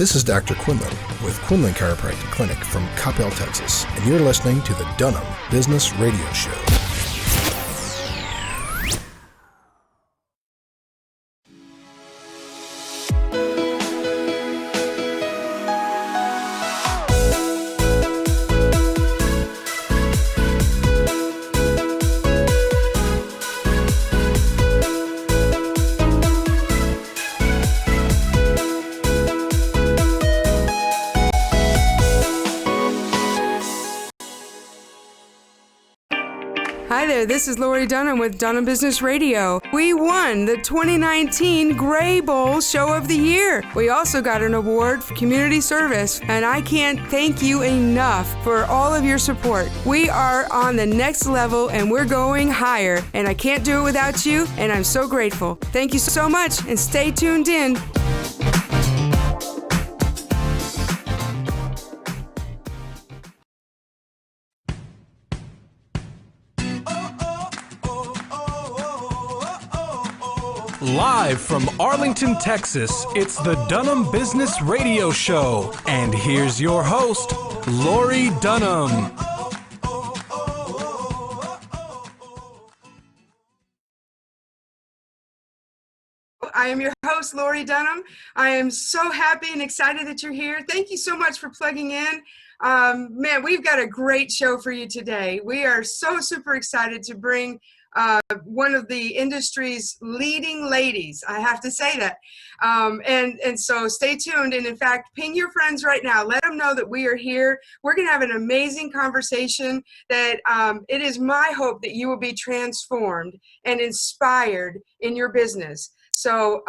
This is Dr. Quinlan with Quinlan Chiropractic Clinic from Coppell, Texas, and you're listening to the Dunham Business Radio Show. Hi there, this is Lori Dunham with Dunham Business Radio. We won the 2019 Gray Bowl Show of the Year. We also got an award for community service, and I can't thank you enough for all of your support. We are on the next level, and we're going higher, and I can't do it without you, and I'm so grateful. Thank you so much, and stay tuned in. Live from Arlington, Texas, it's the Dunham Business Radio Show. And here's your host, Lori Dunham. I am your host, Lori Dunham. I am so happy and excited that you're here. Thank you so much for plugging in. Man, we've got a great show for you today. We are so super excited to bring one of the industry's leading ladies. I have to say that. And so stay tuned. And in fact, ping your friends right now. Let them know that we are here. We're going to have an amazing conversation that it is my hope that you will be transformed and inspired in your business. So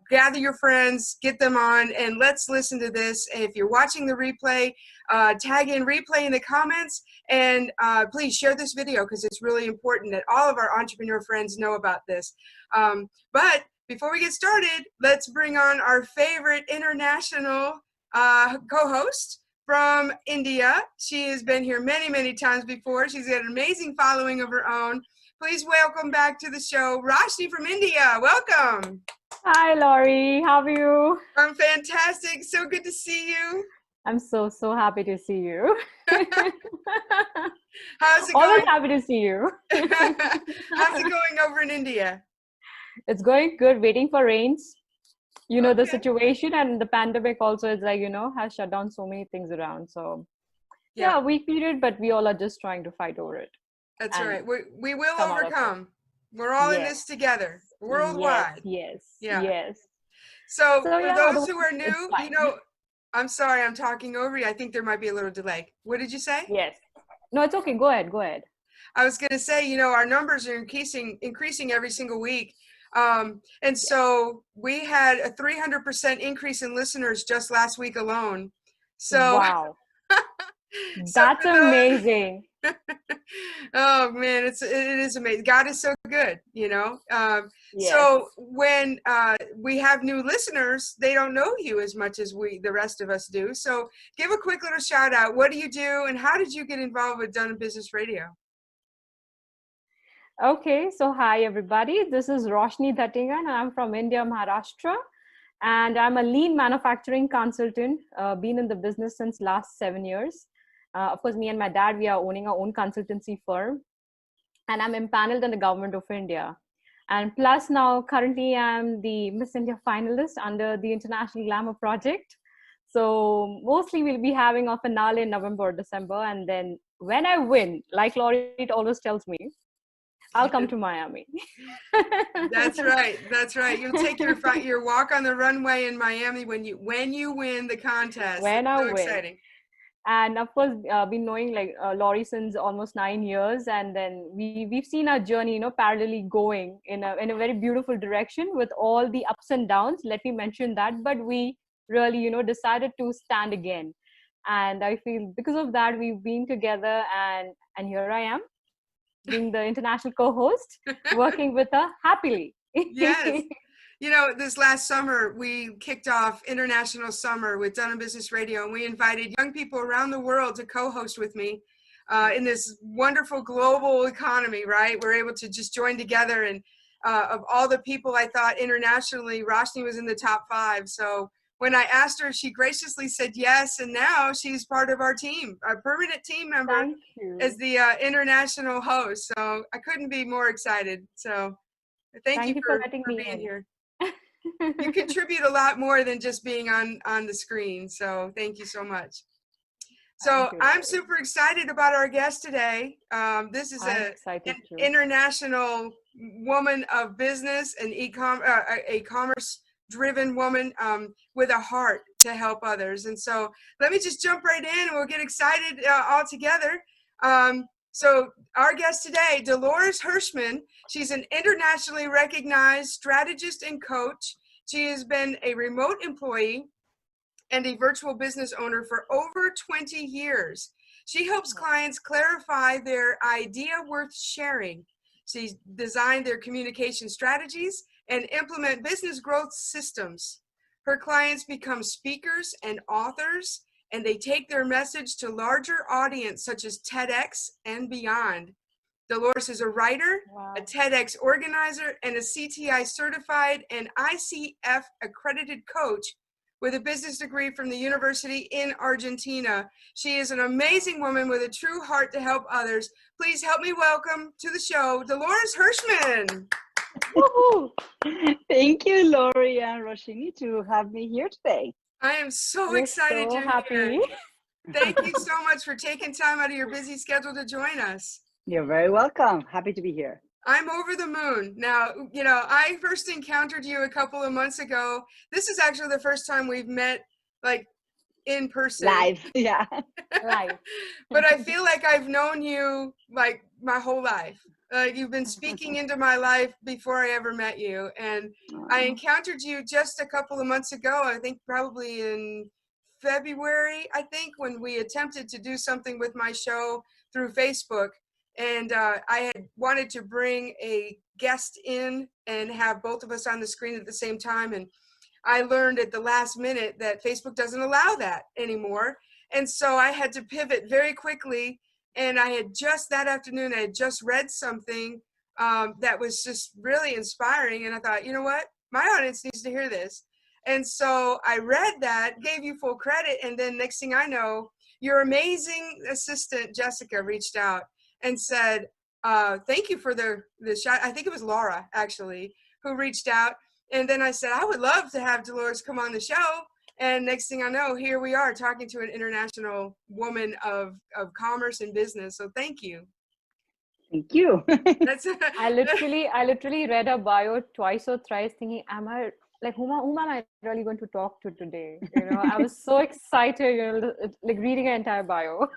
gather your friends, get them on, and let's listen to this. If you're watching the replay, tag in replay in the comments, and please share this video because it's really important that all of our entrepreneur friends know about this. But before we get started, let's bring on our favorite international co-host from India. She has been here many, many times before. She's got an amazing following of her own. Please welcome back to the show, Roshni from India. Welcome. Hi, Lori. How are you? I'm fantastic. So good to see you. I'm so happy to see you. How's it going? Always happy to see you. How's it going over in India? It's going good, waiting for rains. You know, Okay. the situation and the pandemic also is like, has shut down so many things around. So yeah, weak period, but we all are just trying to fight over it. That's And right. We will come out of it. overcome. We're all in Yes. this together, worldwide. Yes. So So, for yeah, those who are it's new, fine. I'm sorry, I'm talking over you. I think there might be a little delay. What did you say? Yes. No, it's okay. Go ahead. I was going to say, our numbers are increasing every single week. And so we had a 300% increase in listeners just last week alone. So Wow. so That's for those- amazing. Oh man, it is amazing. God is so good, Yes. So when we have new listeners, they don't know you as much as the rest of us do. So give a quick little shout out. What do you do, and how did you get involved with Dunham Business Radio? Okay, so hi everybody. This is Roshni Dhatingan, and I'm from India, Maharashtra, and I'm a lean manufacturing consultant. Been in the business since last 7 years. Of course, me and my dad, we are owning our own consultancy firm, and I'm empaneled in the government of India. And plus now, currently I'm the Miss India finalist under the International Glamour Project. So mostly we'll be having a finale in November or December. And then when I win, like Laurie always tells me, I'll come to Miami. That's right. You'll take your walk on the runway in Miami when you win the contest. When I so win. exciting. And of course, been knowing Laurie since almost 9 years, and then we've seen our journey, parallelly going in a very beautiful direction with all the ups and downs. Let me mention that, but we really, decided to stand again, and I feel because of that we've been together, and here I am, being the international co-host, working with her happily. Yes. This last summer, we kicked off International Summer with Dunham Business Radio, and we invited young people around the world to co-host with me in this wonderful global economy, right? We're able to just join together, and of all the people I thought internationally, Roshni was in the top 5. So when I asked her, she graciously said yes, and now she's part of our team, a permanent team member. Thank you. As the international host. So I couldn't be more excited. So thank you for letting me being in. here. You contribute a lot more than just being on the screen. So thank you so much. So I'm super excited about our guest today. This is an international woman of business and a commerce-driven woman with a heart to help others. And so let me just jump right in and we'll get excited all together. So our guest today, Delores Hirschmann, she's an internationally recognized strategist and coach. She has been a remote employee and a virtual business owner for over 20 years. She helps clients clarify their idea worth sharing. She's designed their communication strategies and implement business growth systems. Her clients become speakers and authors, and they take their message to larger audience such as TEDx and beyond. Delores is a writer, a TEDx organizer, and a CTI certified and ICF accredited coach with a business degree from the university in Argentina. She is an amazing woman with a true heart to help others. Please help me welcome to the show, Delores Hirschmann. Woohoo! Thank you, Lori and Roshini, to have me here today. I am so excited so you're happy. here. Thank you so much for taking time out of your busy schedule to join us. You're very welcome. Happy to be here. I'm over the moon. Now, you know, I first encountered you a couple of months ago. This is actually the first time we've met, like, in person. Live, yeah. Live. But I feel like I've known you, like, my whole life. You've been speaking into my life before I ever met you. And I encountered you just a couple of months ago, I think probably in February, I think, when we attempted to do something with my show through Facebook. And I had wanted to bring a guest in and have both of us on the screen at the same time. And I learned at the last minute that Facebook doesn't allow that anymore. And so I had to pivot very quickly. And I had just that afternoon, I had just read something that was just really inspiring. And I thought, you know what? My audience needs to hear this. And so I read that, gave you full credit. And then next thing I know, your amazing assistant, Jessica, reached out and said, thank you for the shot. I think it was Laura, actually, who reached out. And then I said, I would love to have Delores come on the show. And next thing I know, here we are talking to an international woman of commerce and business. So thank you. Thank you. I literally read her bio twice or thrice thinking, whom am I really going to talk to today? You know, I was so excited, you know, like reading her entire bio.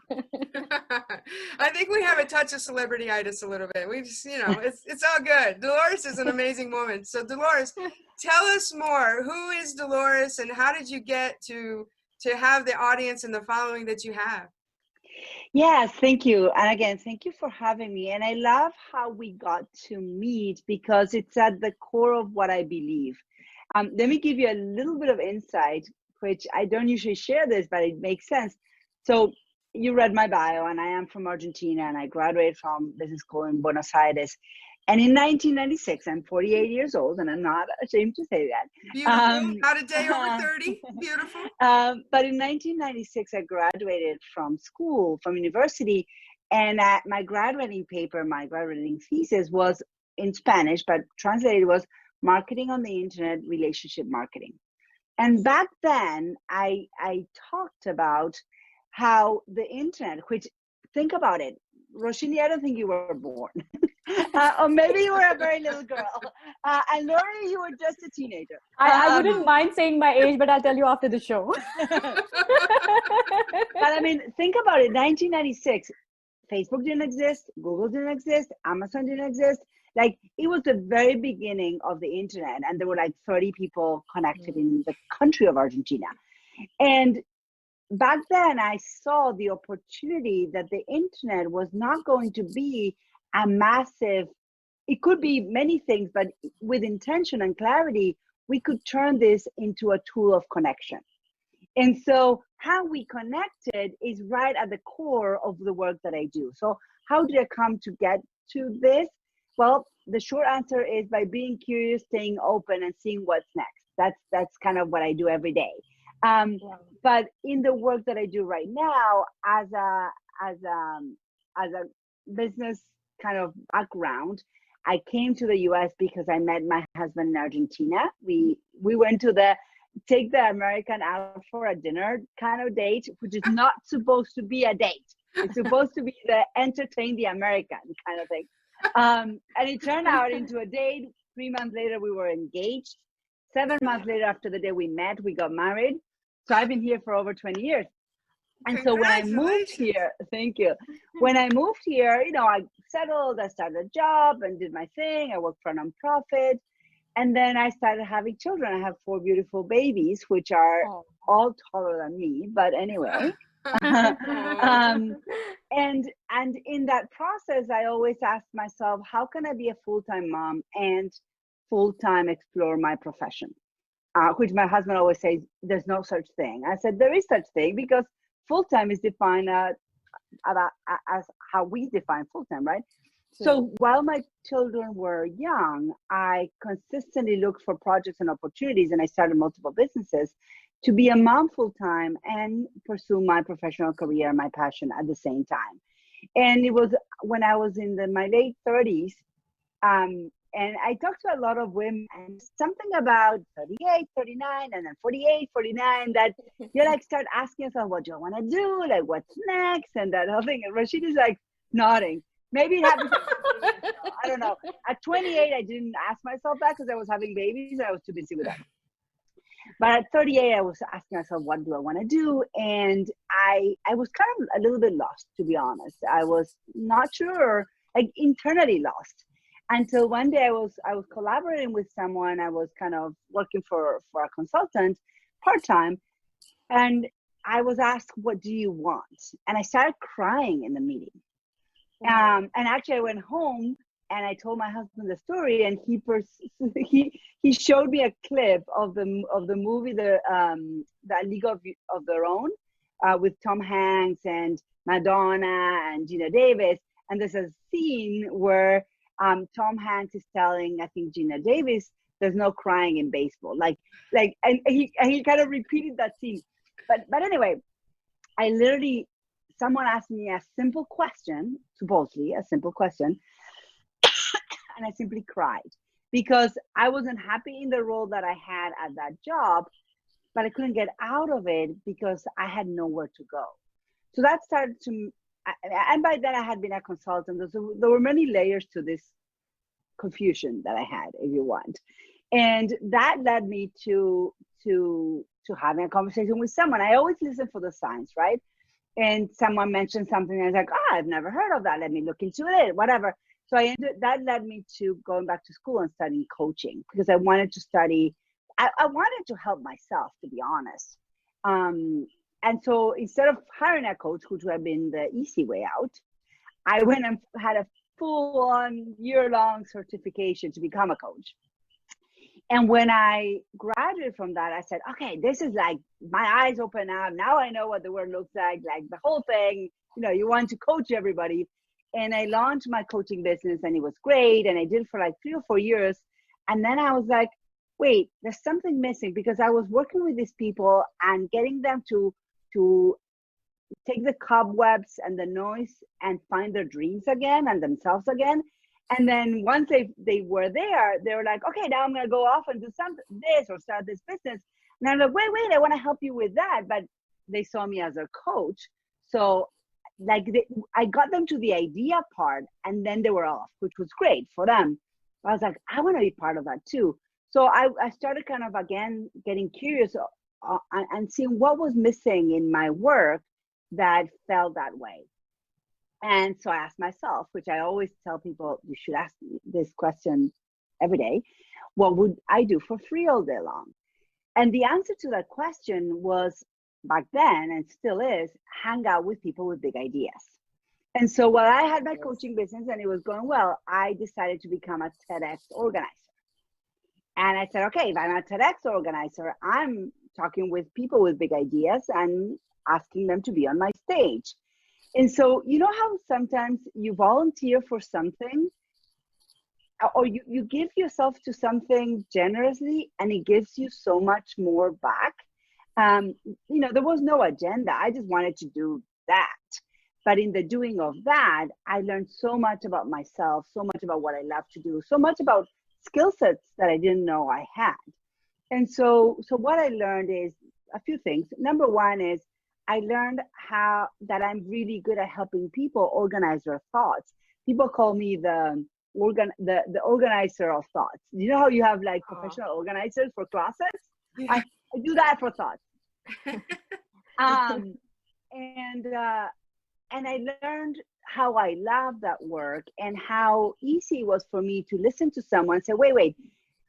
I think we have a touch of celebrity-itis a little bit. We just, you know, it's all good. Delores is an amazing woman. So Delores, tell us more. Who is Delores and how did you get to have the audience and the following that you have? Yes, thank you. And again, thank you for having me. And I love how we got to meet because it's at the core of what I believe. Let me give you a little bit of insight, which I don't usually share this, but it makes sense. So you read my bio, and I am from Argentina, and I graduated from business school in Buenos Aires. And in 1996, I'm 48 years old, and I'm not ashamed to say that. Beautiful. Not a day over 30. Beautiful. But in 1996, I graduated from school, from university, and my graduating paper, my graduating thesis was in Spanish, but translated was Marketing on the Internet, Relationship Marketing. And back then, I talked about how the internet, which, think about it, Roshini, I don't think you were born. Or maybe you were a very little girl. And Lori, you were just a teenager. I wouldn't mind saying my age, but I'll tell you after the show. But I mean, think about it, 1996, Facebook didn't exist, Google didn't exist, Amazon didn't exist. Like, it was the very beginning of the internet, and there were like 30 people connected in the country of Argentina. And back then, I saw the opportunity that the internet was not going to be a massive, it could be many things, but with intention and clarity, we could turn this into a tool of connection. And so how we connected is right at the core of the work that I do. So how did I come to get to this? Well, the short answer is by being curious, staying open, and seeing what's next. That's kind of what I do every day. But in the work that I do right now, as a business kind of background, I came to the US because I met my husband in Argentina. We went to take the American out for a dinner kind of date, which is not supposed to be a date. It's supposed to be the entertain the American kind of thing. And it turned out into a date. 3 months later, we were engaged. 7 months later, after the day we met, we got married. So I've been here for over 20 years. And so when I moved here, thank you. When I moved here, you know, I settled, I started a job and did my thing. I worked for a nonprofit. And then I started having children. I have 4 beautiful babies, which are all taller than me. But anyway, and in that process, I always asked myself, how can I be a full-time mom and full-time explore my profession? Which my husband always says, there's no such thing. I said, there is such thing, because full-time is defined as how we define full-time, right? So while my children were young, I consistently looked for projects and opportunities, and I started multiple businesses to be a mom full-time and pursue my professional career, my passion at the same time. And it was when I was in my late 30s, and I talked to a lot of women, and something about 38, 39, and then 48, 49, that you like start asking yourself, what do I want to do? Like, what's next? And that whole thing. And Rashid is like nodding. Maybe it happened. I don't know. At 28, I didn't ask myself that because I was having babies and I was too busy with that. But at 38, I was asking myself, what do I want to do? And I was kind of a little bit lost, to be honest. I was not sure, like internally lost. Until one day I was collaborating with someone. I was kind of working for a consultant part-time. And I was asked, what do you want? And I started crying in the meeting. And actually I went home and I told my husband the story, and he showed me a clip of the movie, the League of Their Own, with Tom Hanks and Madonna and Gina Davis. And there's a scene where Tom Hanks is telling, I think, Gina Davis, there's no crying in baseball. And he kind of repeated that scene. But anyway, someone asked me a simple question, supposedly a simple question, and I simply cried because I wasn't happy in the role that I had at that job, but I couldn't get out of it because I had nowhere to go. So that started to, and by then I had been a consultant. So there were many layers to this confusion that I had, if you want. And that led me to having a conversation with someone. I always listen for the signs, right? And someone mentioned something, and I was like, I've never heard of that. Let me look into it, whatever. So that led me to going back to school and studying coaching, because I wanted to study. I wanted to help myself, to be honest. And so instead of hiring a coach, which would have been the easy way out, I went and had a full-on year-long certification to become a coach. And when I graduated from that, I said, okay, this is like, my eyes open up. Now I know what the word looks like the whole thing, you want to coach everybody. And I launched my coaching business, and it was great. And I did it for like 3 or 4 years. And then I was like, wait, there's something missing, because I was working with these people and getting them to take the cobwebs and the noise and find their dreams again and themselves again. And then once they were there, they were like, okay, now I'm going to go off and do this or start this business. And I'm like, wait, I want to help you with that. But they saw me as a coach. So I got them to the idea part, and then they were off, which was great for them. I was like, I want to be part of that too. So I started kind of, again, getting curious and seeing what was missing in my work that felt that way. And so I asked myself, which I always tell people, you should ask this question every day, what would I do for free all day long? And the answer to that question was, back then, and still is, hang out with people with big ideas. And so while I had my coaching business and it was going well, I decided to become a TEDx organizer. And I said, okay, if I'm a TEDx organizer, I'm talking with people with big ideas and asking them to be on my stage. And so, you know how sometimes you volunteer for something, or you give yourself to something generously, and it gives you so much more back. There was no agenda. I just wanted to do that. But in the doing of that, I learned so much about myself, so much about what I love to do, so much about skill sets that I didn't know I had. And so what I learned is a few things. Number one is I learned that I'm really good at helping people organize their thoughts. People call me the organizer of thoughts. You know how you have like professional organizers for closets? Yeah. I do that for thoughts. And I learned how I love that work and how easy it was for me to listen to someone and say, wait,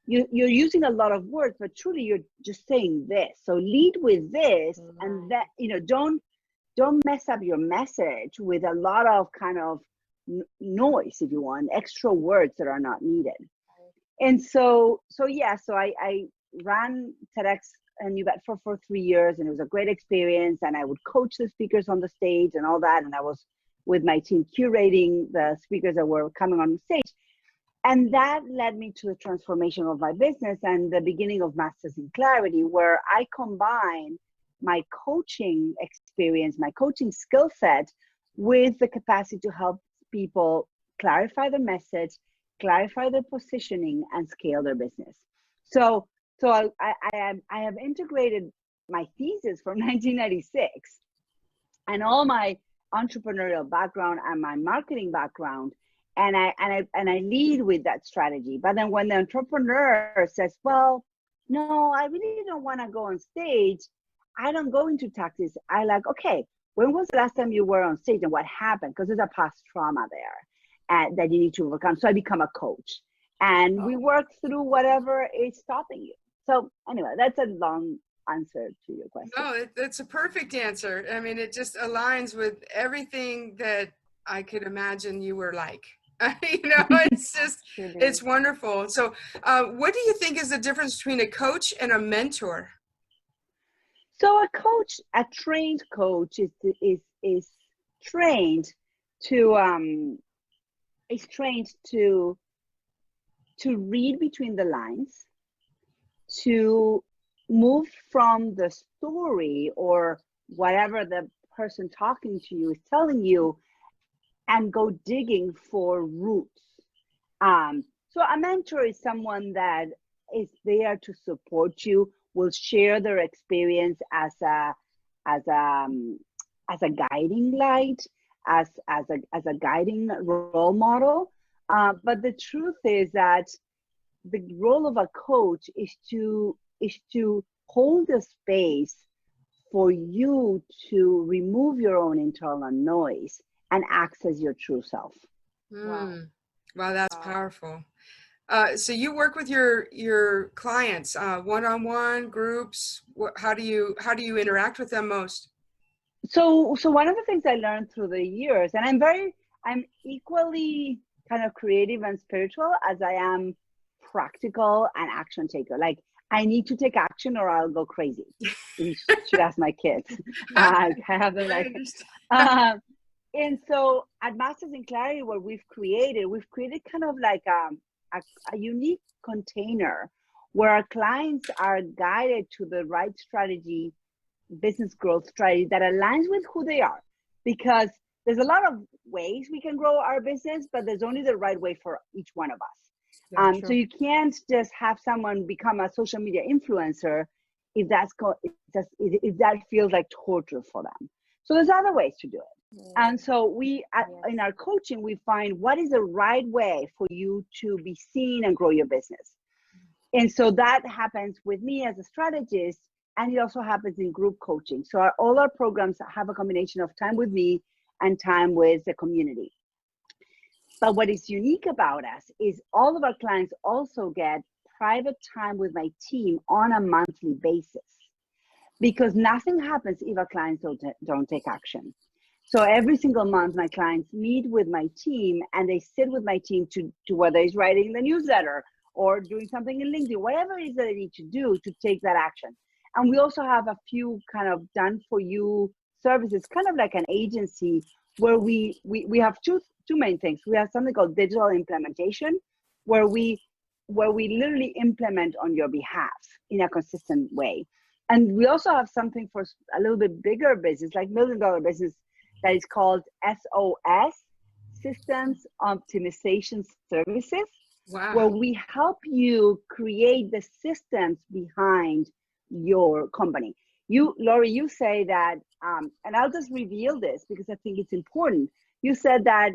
you're using a lot of words, but truly you're just saying this. So lead with this, and that, don't mess up your message with a lot of kind of noise, if you want, extra words that are not needed. And so I ran TEDx in New Bedford for 3 years, and it was a great experience. And I would coach the speakers on the stage and all that. And I was with my team curating the speakers that were coming on the stage. And that led me to the transformation of my business and the beginning of Masters in Clarity, where I combine my coaching experience, my coaching skill set, with the capacity to help people clarify their message, clarify their positioning, and scale their business. So I have integrated my thesis from 1996 and all my entrepreneurial background and my marketing background, and I lead with that strategy. But then when the entrepreneur says, well, no, I really don't want to go on stage, I don't go into tactics. I like, okay, when was the last time you were on stage and what happened? Because there's a past trauma there that you need to overcome. So I become a coach, and we work through whatever is stopping you. So anyway, that's a long answer to your question. No, that's a perfect answer. I mean, it just aligns with everything that I could imagine you were like. It's just, it's wonderful. So what do you think is the difference between a coach and a mentor? So a trained coach is trained to read between the lines, to move from the story or whatever the person talking to you is telling you, and go digging for roots. So a mentor is someone that is there to support you, will share their experience as a guiding light, as a guiding role model. But the truth is that the role of a coach is to hold the space for you to remove your own internal noise and access your true self. Wow, that's powerful. So you work with your clients, one-on-one, groups. How do you interact with them most? So one of the things I learned through the years, and I'm equally kind of creative and spiritual as I am practical and action taker. Like, I need to take action or I'll go crazy. You should ask my kids. I have them like. And so at Masters in Clarity, what we've created kind of like a unique container where our clients are guided to the right strategy, business growth strategy that aligns with who they are. Because there's a lot of ways we can grow our business, but there's only the right way for each one of us. So you can't just have someone become a social media influencer if that feels like torture for them. So there's other ways to do it. And so in our coaching, we find what is the right way for you to be seen and grow your business. And so that happens with me as a strategist, and it also happens in group coaching. So all our programs have a combination of time with me and time with the community. But what is unique about us is all of our clients also get private time with my team on a monthly basis, because nothing happens if our clients don't take action. So every single month, my clients meet with my team, and they sit with my team to whether it's writing the newsletter or doing something in LinkedIn, whatever it is that they need to do to take that action. And we also have a few kind of done for you services, kind of like an agency, where we have two main things. We have something called digital implementation, where we literally implement on your behalf in a consistent way. And we also have something for a little bit bigger business, like $1 million business, that is called SOS, Systems Optimization Services, where we help you create the systems behind your company. Lori, you say that, and I'll just reveal this because I think it's important. You said that,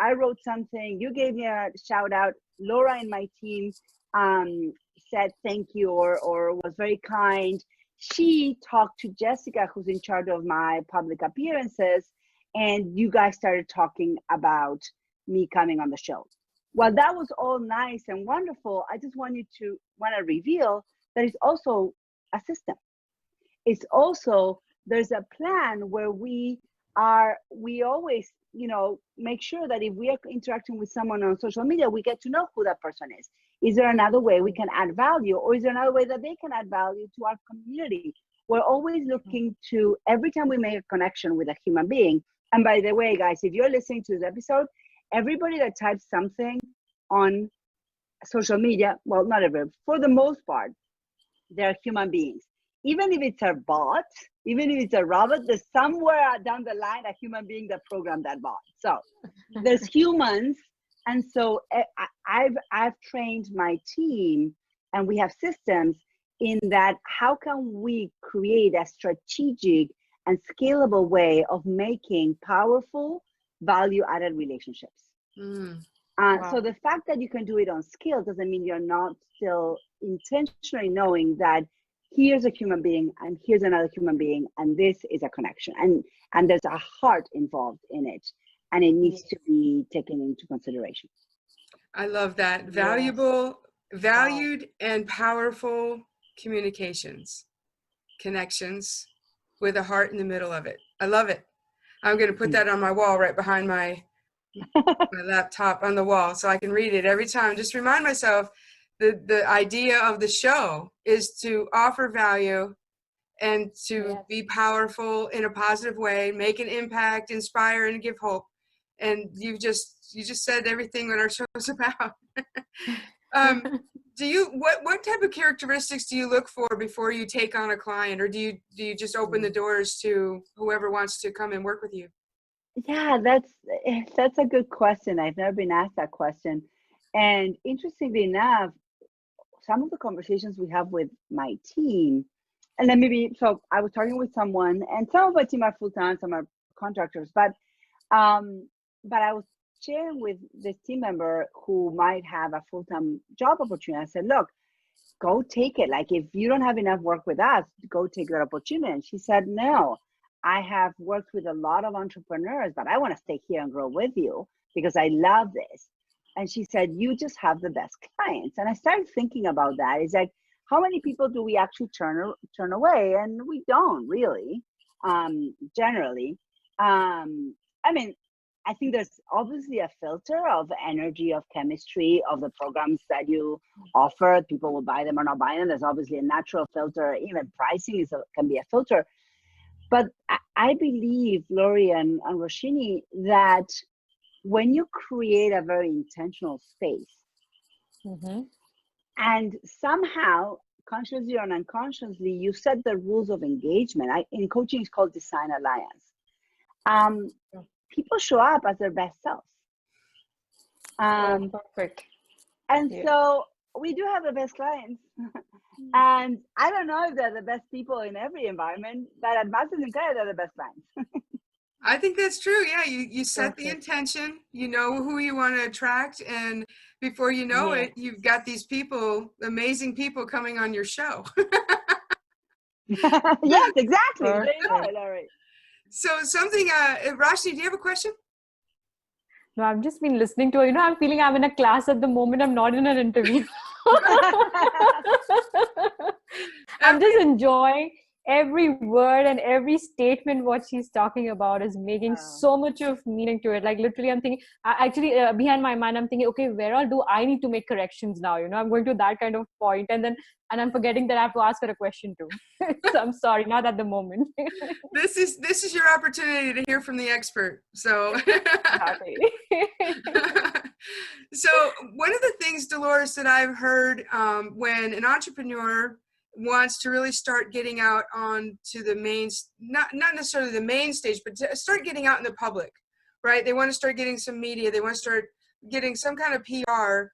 I wrote something, you gave me a shout out, Laura and my team said thank you or was very kind. She talked to Jessica, who's in charge of my public appearances, and you guys started talking about me coming on the show. Well, that was all nice and wonderful. I just want to reveal that it's also a system. It's also, there's a plan where we always, make sure that if we are interacting with someone on social media, we get to know who that person is. Is there another way we can add value, or is there another way that they can add value to our community? We're always looking to, every time we make a connection with a human being. And by the way, guys, if you're listening to this episode, everybody that types something on social media, well, not everybody, for the most part, they're human beings. Even if it's a bot, even if it's a robot, there's somewhere down the line a human being that programmed that bot. So there's humans. And so I've trained my team, and we have systems in that. How can we create a strategic and scalable way of making powerful value-added relationships? Wow. So the fact that you can do it on scale doesn't mean you're not still intentionally knowing that here's a human being and here's another human being, and this is a connection, and there's a heart involved in it, and it needs to be taken into consideration. I love that. Valued and powerful communications, connections with a heart in the middle of it. I love it. I'm going to put that on my wall right behind my laptop on the wall so I can read it every time. Just remind myself the idea of the show is to offer value and to be powerful in a positive way, make an impact, inspire, and give hope. And you just said everything that our show is about. What type of characteristics do you look for before you take on a client, or do you just open the doors to whoever wants to come and work with you? Yeah, that's a good question. I've never been asked that question. And interestingly enough, some of the conversations we have with my team, and then so I was talking with someone, and some of my team are full-time, some are contractors, but I was sharing with this team member who might have a full-time job opportunity. I said, look, go take it. Like, if you don't have enough work with us, go take that opportunity. And she said, no, I have worked with a lot of entrepreneurs, but I want to stay here and grow with you because I love this. And she said, you just have the best clients. And I started thinking about that. It's like, how many people do we actually turn away? And we don't really, generally. I think there's obviously a filter of energy, of chemistry, of the programs that you offer. People will buy them or not buy them. There's obviously a natural filter. Even pricing can be a filter. But I believe, Lori and Roshini, that when you create a very intentional space, and somehow, consciously or unconsciously, you set the rules of engagement. In coaching, it's called design alliance. People show up as their best selves. Perfect. And so we do have the best clients. And I don't know if they're the best people in every environment, but at Masters in Care, they're the best clients. I think that's true. Yeah, you set the intention, you know who you want to attract, and before you know it, you've got these people, amazing people coming on your show. Yes, exactly. There you go, Larry. So something, Roshni, do you have a question? No, I've just been listening to her. I'm feeling I'm in a class at the moment. I'm not in an interview. I'm just enjoying every word and every statement. What she's talking about is making so much of meaning to it. Like, literally, I'm thinking, behind my mind, I'm thinking, okay, where all do I need to make corrections now? I'm going to that kind of point, and I'm forgetting that I have to ask her a question too. So I'm sorry, not at the moment. This is your opportunity to hear from the expert. So, so one of the things, Delores, that I've heard when an entrepreneur wants to really start getting out on to the main, not necessarily the main stage, but to start getting out in the public, right? They want to start getting some media. They want to start getting some kind of PR.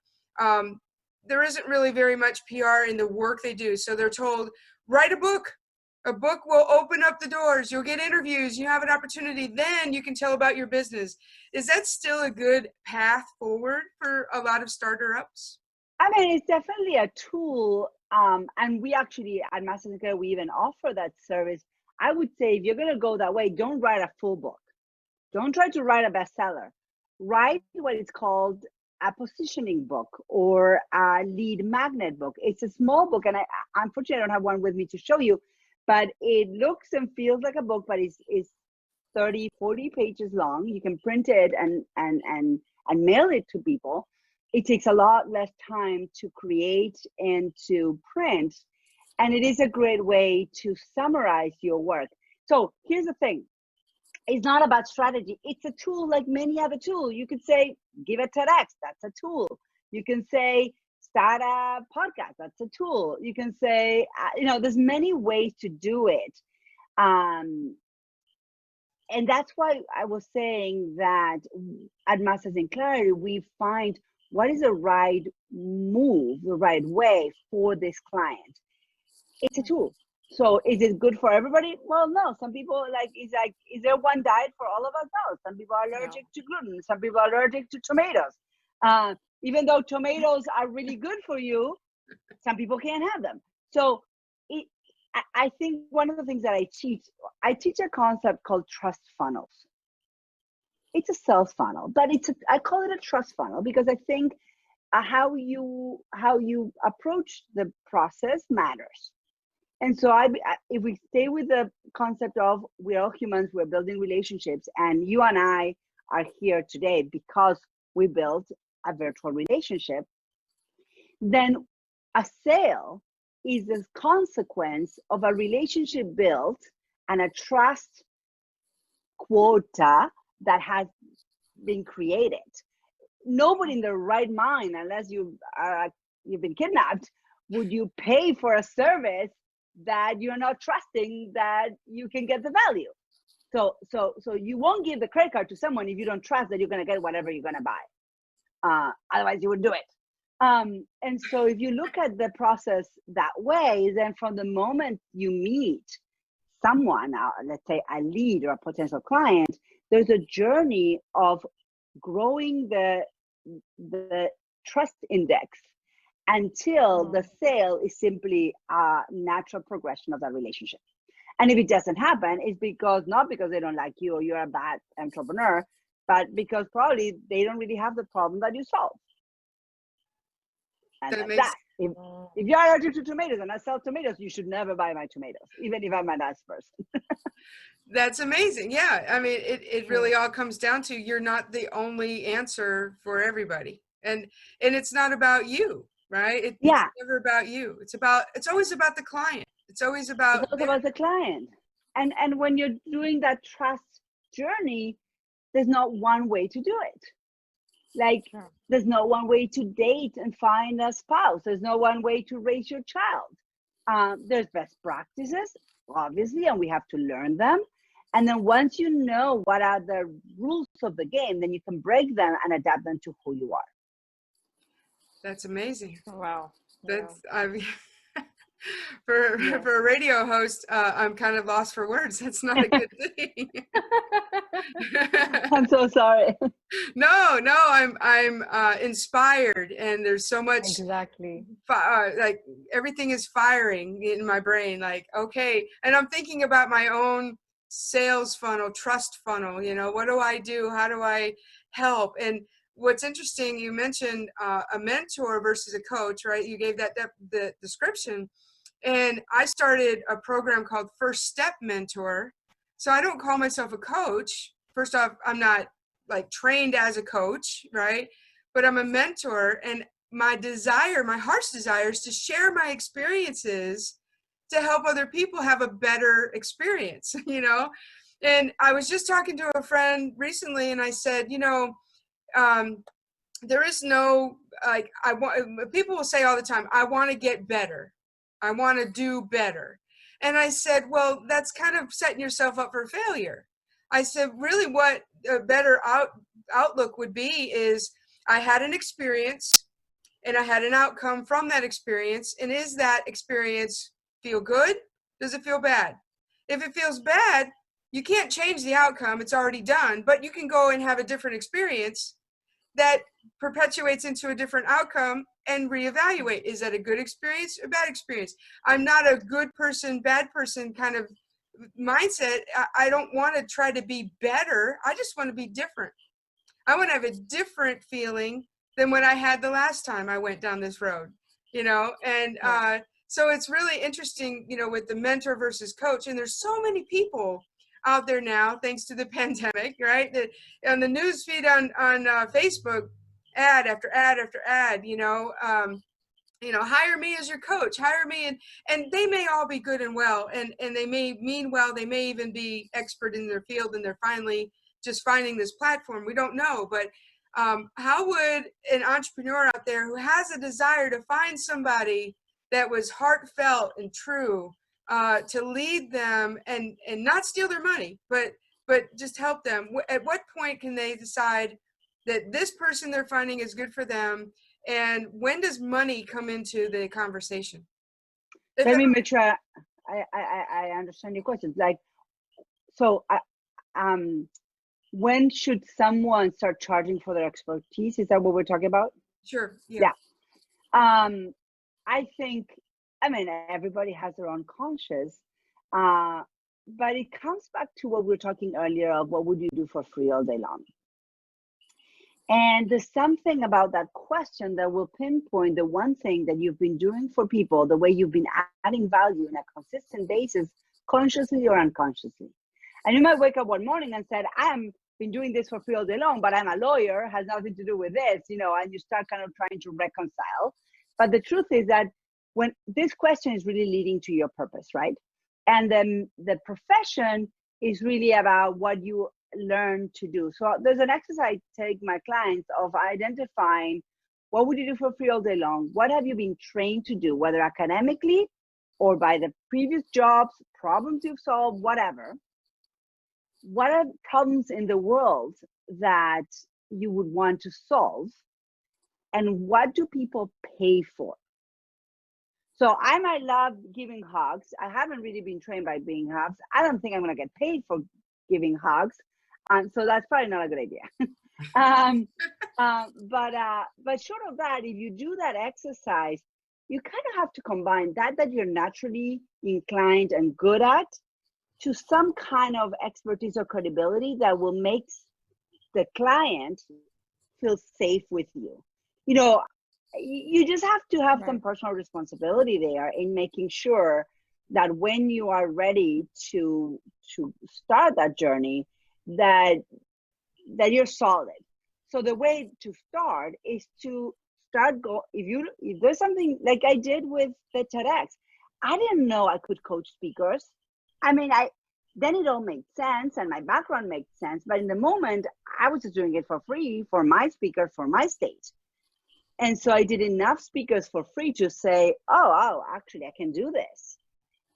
There isn't really very much PR in the work they do. So they're told, write a book. A book will open up the doors. You'll get interviews. You have an opportunity. Then you can tell about your business. Is that still a good path forward for a lot of startups? I mean, it's definitely a tool. And we actually, at Masters Care, we even offer that service. I would say if you're going to go that way, don't write a full book. Don't try to write a bestseller. Write what is called a positioning book or a lead magnet book. It's a small book, and unfortunately, I don't have one with me to show you, but it looks and feels like a book, but it's 30, 40 pages long. You can print it and mail it to people. It takes a lot less time to create and to print, and it is a great way to summarize your work. So here's the thing. It's not about strategy. It's a tool like many other tools. You could say, give a TEDx, that's a tool. You can say, start a podcast, that's a tool. You can say, there's many ways to do it. And that's why I was saying that at Masters in Clarity, we find what is the right move, the right way for this client. It's a tool. So is it good for everybody? Well, no. Some people is there one diet for all of us? No. Some people are allergic to gluten. Some people are allergic to tomatoes. Even though tomatoes are really good for you, some people can't have them. So I think one of the things that I teach a concept called trust funnels. It's a sales funnel, but I call it a trust funnel because I think how you approach the process matters. And so if we stay with the concept of we're all humans, we're building relationships, and you and I are here today because we built a virtual relationship, then a sale is the consequence of a relationship built and a trust quota that has been created. Nobody in their right mind, unless you've been kidnapped, would you pay for a service that you're not trusting that you can get the value. So you won't give the credit card to someone if you don't trust that you're going to get whatever you're going to buy. Otherwise you would do it. And so if you look at the process that way, then from the moment you meet someone, let's say a lead or a potential client, there's a journey of growing the trust index until the sale is simply a natural progression of that relationship. And if it doesn't happen, it's not because they don't like you or you're a bad entrepreneur, but because probably they don't really have the problem that you solve. And that if you're allergic to tomatoes and I sell tomatoes, you should never buy my tomatoes, even if I'm a nice person. That's amazing. Yeah. I mean, it really all comes down to you're not the only answer for everybody. And it's not about you. Right? It's never about you. It's always about the client. It's always about the client. And when you're doing that trust journey, there's not one way to do it. There's no one way to date and find a spouse. There's no one way to raise your child. There's best practices, obviously, and we have to learn them. And then once you know what are the rules of the game, then you can break them and adapt them to who you are. That's amazing. Wow. That's for a radio host, I'm kind of lost for words. That's not a good thing. I'm so sorry. No, I'm inspired, and there's so much. Exactly. Like everything is firing in my brain. Like, okay, and I'm thinking about my own sales funnel, trust funnel. What do I do? How do I help? And what's interesting, you mentioned a mentor versus a coach, right? You gave the description. And I started a program called First Step Mentor. So I don't call myself a coach. First off, I'm not trained as a coach, right? But I'm a mentor. And my heart's desire is to share my experiences to help other people have a better experience, And I was just talking to a friend recently, and I said, there is no, people will say all the time, I want to get better. I want to do better. And I said, well, that's kind of setting yourself up for failure. I said, really what a better outlook would be is I had an experience and I had an outcome from that experience. And is that experience feel good? Does it feel bad? If it feels bad, you can't change the outcome. It's already done, but you can go and have a different experience that perpetuates into a different outcome and reevaluate. Is that a good experience or bad experience? I'm not a good person, bad person kind of mindset. I don't want to try to be better. I just want to be different. I want to have a different feeling than what I had the last time I went down this road, you know? And so it's really interesting, you know, with the mentor versus coach. And there's so many people out there now, thanks to the pandemic, right? That on the news feed on Facebook, ad after ad after ad, you know, hire me as your coach, hire me. And they may all be good and well, and they may mean well, they may even be expert in their field, and they're finally just finding this platform. We don't know, but how would an entrepreneur out there who has a desire to find somebody that was heartfelt and true, to lead them and not steal their money, but just help them? At what point can they decide that this person they're finding is good for them? And when does money come into the conversation? Let me make sure I understand your questions. Like, so when should someone start charging for their expertise? Is that what we're talking about? Sure. Yeah. I think, I mean, everybody has their own conscience, but it comes back to what we were talking earlier of what would you do for free all day long? And there's something about that question that will pinpoint the one thing that you've been doing for people, the way you've been adding value on a consistent basis, consciously or unconsciously. And you might wake up one morning and said, I am been doing this for free all day long, but I'm a lawyer, has nothing to do with this, you know, and you start kind of trying to reconcile. But the truth is that when this question is really leading to your purpose, right? And then the profession is really about what you learn to do. So there's an exercise I take my clients of identifying what would you do for free all day long? What have you been trained to do, whether academically or by the previous jobs, problems you've solved, whatever. What are problems in the world that you would want to solve? And what do people pay for? So I might love giving hugs. I haven't really been trained by giving hugs. I don't think I'm going to get paid for giving hugs. So that's probably not a good idea. But short of that, if you do that exercise, you kind of have to combine that you're naturally inclined and good at to some kind of expertise or credibility that will make the client feel safe with you. You know, you just have to have some personal responsibility there in making sure that when you are ready to start that journey, that you're solid. So the way to start is to if there's something like I did with the TEDx, I didn't know I could coach speakers. I mean, then it all made sense and my background made sense. But in the moment, I was just doing it for free for my speakers, for my stage. And so I did enough speakers for free to say, oh, actually, I can do this.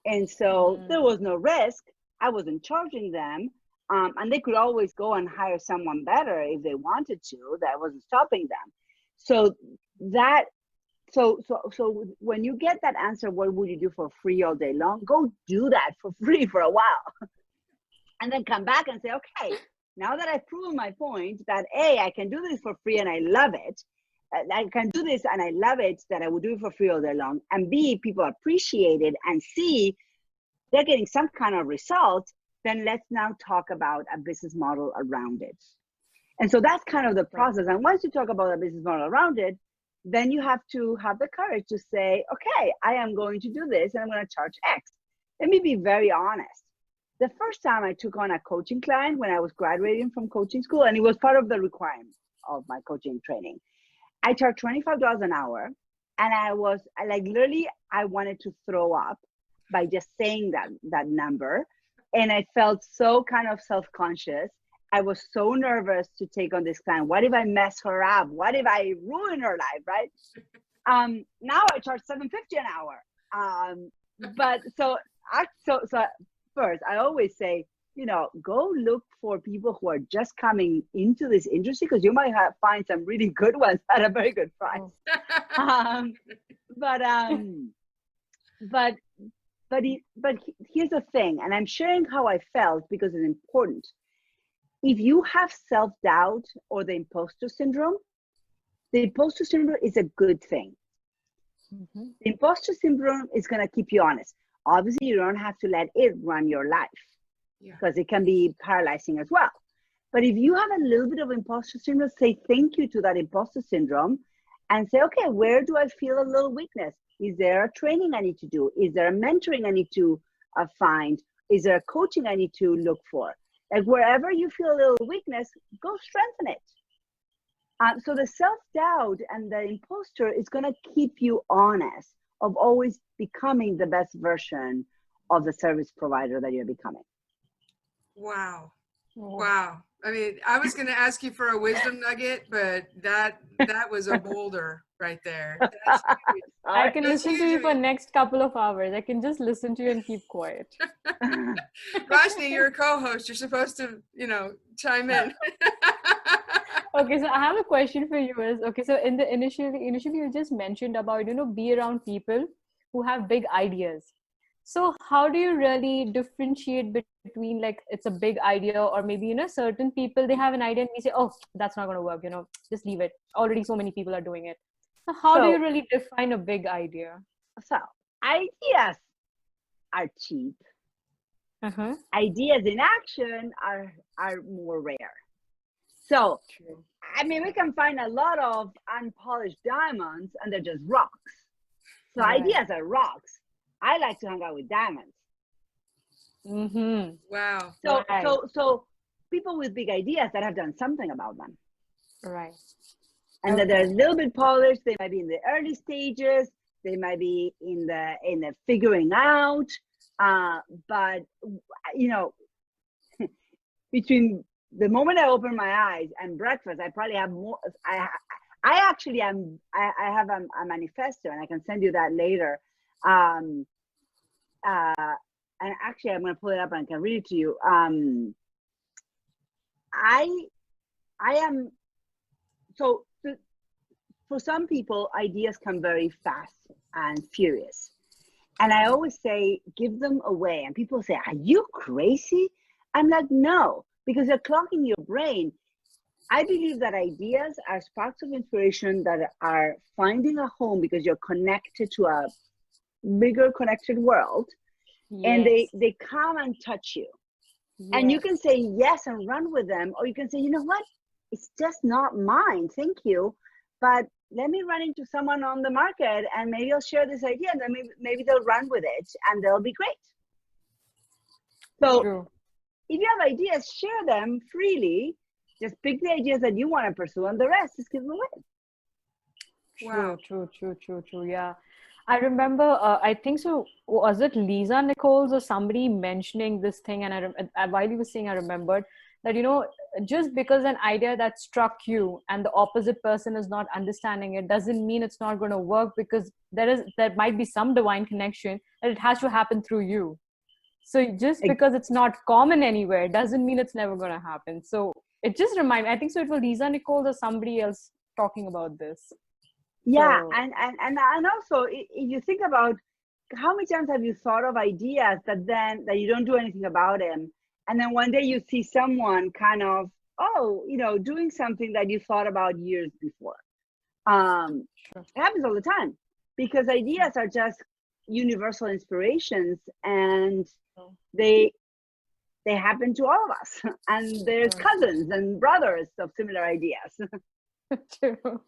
And so there was no risk. I wasn't charging them. And they could always go and hire someone better if they wanted to. That wasn't stopping them. So when you get that answer, what would you do for free all day long? Go do that for free for a while. And then come back and say, okay, now that I've proven my point that A, I can do this for free and I love it. I can do this and I love it, that I would do it for free all day long. And B, people appreciate it, and C, they're getting some kind of result. Then let's now talk about a business model around it. And so that's kind of the process. And once you talk about a business model around it, then you have to have the courage to say, okay, I am going to do this and I'm going to charge X. Let me be very honest. The first time I took on a coaching client when I was graduating from coaching school, and it was part of the requirement of my coaching training, I charged $25 an hour. And I was like, literally, I wanted to throw up by just saying that number. And I felt so kind of self-conscious. I was so nervous to take on this client. What if I mess her up? What if I ruin her life, right? Now I charge $7.50 an hour. But so first, I always say, go look for people who are just coming into this industry, because you might find some really good ones at a very good price. But here's the thing, and I'm sharing how I felt because it's important. If you have self-doubt or the imposter syndrome is a good thing. Mm-hmm. The imposter syndrome is going to keep you honest. Obviously, you don't have to let it run your life, because it can be paralyzing as well. But if you have a little bit of imposter syndrome, say thank you to that imposter syndrome and say, okay, where do I feel a little weakness? Is there a training I need to do? Is there a mentoring I need to find? Is there a coaching I need to look for? Like wherever you feel a little weakness, go strengthen it. So the self-doubt and the imposter is going to keep you honest of always becoming the best version of the service provider that you're becoming. Wow. I mean, I was going to ask you for a wisdom nugget, but that was a boulder right there. I can listen to you for next couple of hours. I can just listen to you and keep quiet. Roshni, you're a co-host. You're supposed to, chime in. Okay, so I have a question for you. So in the initially you just mentioned about, be around people who have big ideas. So how do you really differentiate between like it's a big idea, or maybe, certain people, they have an idea and we say, oh, that's not going to work, just leave it. Already so many people are doing it. So how do you really define a big idea? So ideas are cheap. Uh-huh. Ideas in action are more rare. So, I mean, we can find a lot of unpolished diamonds and they're just rocks. So ideas are rocks. I like to hang out with diamonds. Mm-hmm. Wow. So people with big ideas that have done something about them. Right. And that they're a little bit polished. They might be in the early stages. They might be in the figuring out. But between the moment I open my eyes and breakfast, I probably have more. I have a manifesto, and I can send you that later. And actually, I'm going to pull it up and I can read it to you. For some people, ideas come very fast and furious. And I always say, give them away. And people say, are you crazy? I'm like, no, because they're clogging your brain. I believe that ideas are sparks of inspiration that are finding a home because you're connected to a bigger connected world. Yes. And they come and touch you. Yes. And you can say yes and run with them, or you can say, you know what? It's just not mine. Thank you. But let me run into someone on the market and maybe I'll share this idea, and then maybe they'll run with it and they'll be great. So True. If you have ideas, share them freely. Just pick the ideas that you want to pursue and the rest, just give them away. Wow. True. Yeah. I remember, I think so, was it Lisa Nichols or somebody mentioning this thing? And while you were saying, I remembered that, just because an idea that struck you and the opposite person is not understanding it doesn't mean it's not going to work, because there might be some divine connection that it has to happen through you. So just because it's not common anywhere doesn't mean it's never going to happen. So it just reminds me, I think so it was Lisa Nichols or somebody else talking about this. Yeah, so. and also if you think about how many times have you thought of ideas that you don't do anything about them, and then one day you see someone kind of doing something that you thought about years before. It happens all the time because ideas are just universal inspirations, and they happen to all of us, and there's cousins and brothers of similar ideas. True.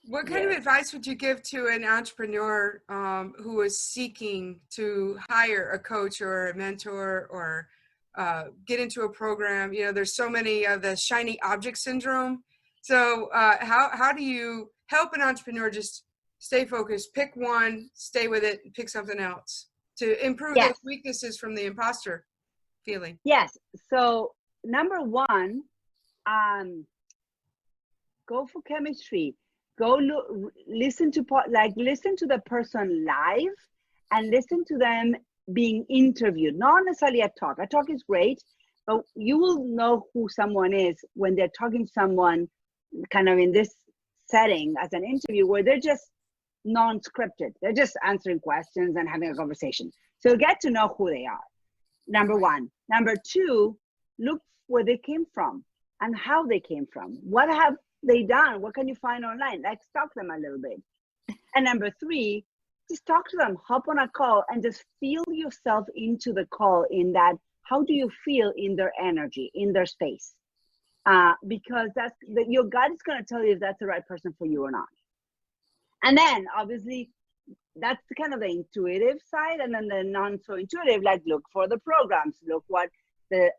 What kind of advice would you give to an entrepreneur who is seeking to hire a coach or a mentor or get into a program? There's so many of the shiny object syndrome. So how do you help an entrepreneur just stay focused, pick one, stay with it, and pick something else to improve those weaknesses from the imposter feeling? Yes. So number one, go for chemistry. listen to the person live and listen to them being interviewed, not necessarily a talk. A talk is great, but you will know who someone is when they're talking to someone kind of in this setting as an interview where they're just non-scripted. They're just answering questions and having a conversation. So get to know who they are, number one. Number two, look where they came from and how they came from. What have they done? What can you find online? Like, stalk them a little bit. And number three, just talk to them, hop on a call and just feel yourself into the call in that, how do you feel in their energy, in their space? Because your gut is going to tell you if that's the right person for you or not. And then obviously that's kind of the intuitive side. And then the non so intuitive, like look for the programs, look what the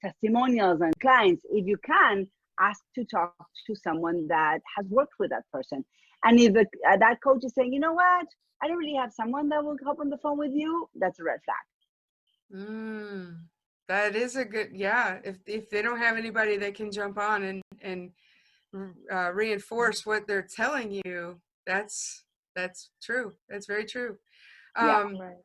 testimonials and clients. If you can, ask to talk to someone that has worked with that person. And if that coach is saying, you know what, I don't really have someone that will hop on the phone with you, that's a red flag. That is a good, yeah. If they don't have anybody that can jump on and reinforce what they're telling you, that's true. That's very true. Right.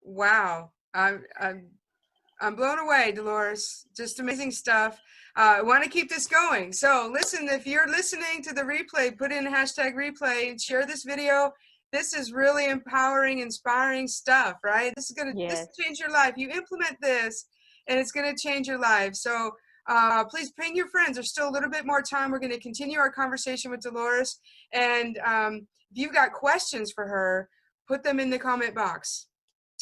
Wow. I'm blown away, Delores. Just amazing stuff. I want to keep this going. So listen, if you're listening to the replay, put in #replay and share this video. This is really empowering, inspiring stuff, right? This is going to this change your life. You implement this and it's going to change your life. So please ping your friends. There's still a little bit more time. We're going to continue our conversation with Delores. And if you've got questions for her, put them in the comment box.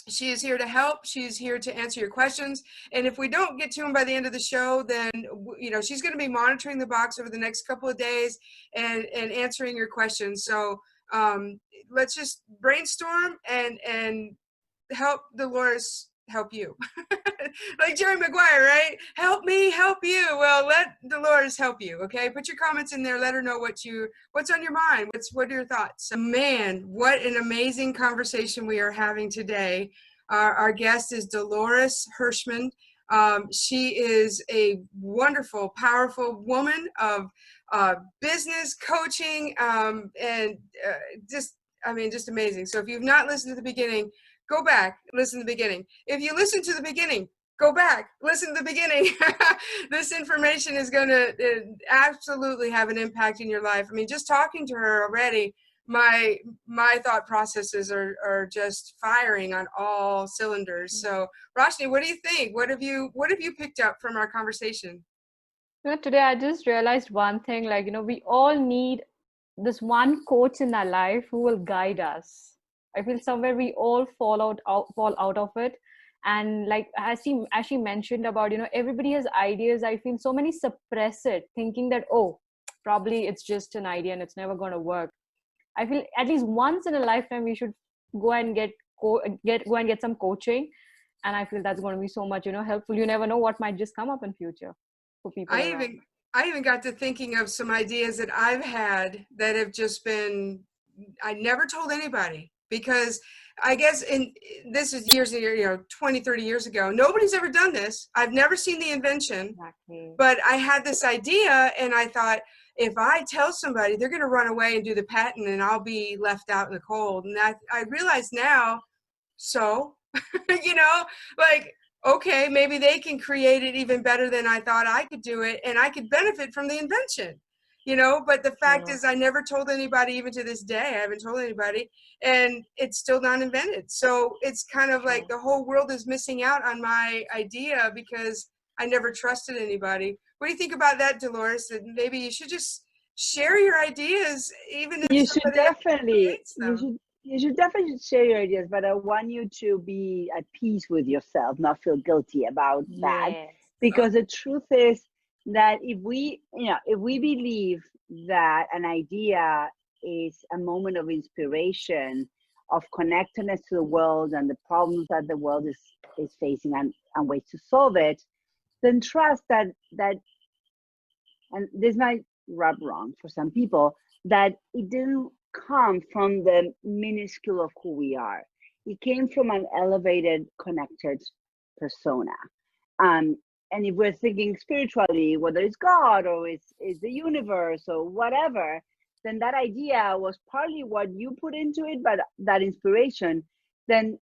She is here to help. She's here to answer your questions. And if we don't get to them by the end of the show, then, you know, she's going to be monitoring the box over the next couple of days and answering your questions. So let's just brainstorm and help Delores help you. Like Jerry Maguire, right? Help me, help you. Well, let Delores help you, okay? Put your comments in there. Let her know what's on your mind. What are your thoughts? Man, what an amazing conversation we are having today. Our guest is Delores Hirschmann. She is a wonderful, powerful woman of business coaching and just amazing. So if you've not listened to the beginning, go back, listen to the beginning. If you listen to the beginning, go back, listen to the beginning. This information is going to absolutely have an impact in your life. I mean, just talking to her already, my thought processes are just firing on all cylinders. So, Roshni, what do you think? What have you picked up from our conversation? You know, today I just realized one thing, like, you know, we all need this one coach in our life who will guide us. I feel somewhere we all fall out of it. And like as she mentioned about, you know, everybody has ideas. I feel so many suppress it, thinking that, oh, probably it's just an idea and it's never going to work. I feel at least once in a lifetime we should go and get some coaching. And I feel that's going to be so much, you know, helpful. You never know what might just come up in future for people. I even got to thinking of some ideas that I've had that have just been, I never told anybody. Because I guess this is years and years, you know, 20, 30 years ago, nobody's ever done this. I've never seen the invention, but I had this idea and I thought, if I tell somebody, they're going to run away and do the patent and I'll be left out in the cold. And I realize now, so, you know, like, okay, maybe they can create it even better than I thought I could do it. And I could benefit from the invention. You know, but the fact is I never told anybody, even to this day, I haven't told anybody, and it's still not invented. So it's kind of like the whole world is missing out on my idea because I never trusted anybody. What do you think about that, Delores? That maybe you should just share your ideas, even if you should definitely share your ideas, but I want you to be at peace with yourself, not feel guilty about that. Because the truth is, that if we believe that an idea is a moment of inspiration, of connectedness to the world and the problems that the world is facing and ways to solve it, then trust that, and this might rub wrong for some people, that it didn't come from the minuscule of who we are. It came from an elevated, connected persona. And if we're thinking spiritually, whether it's God or it's the universe or whatever, then that idea was partly what you put into it, but that inspiration, then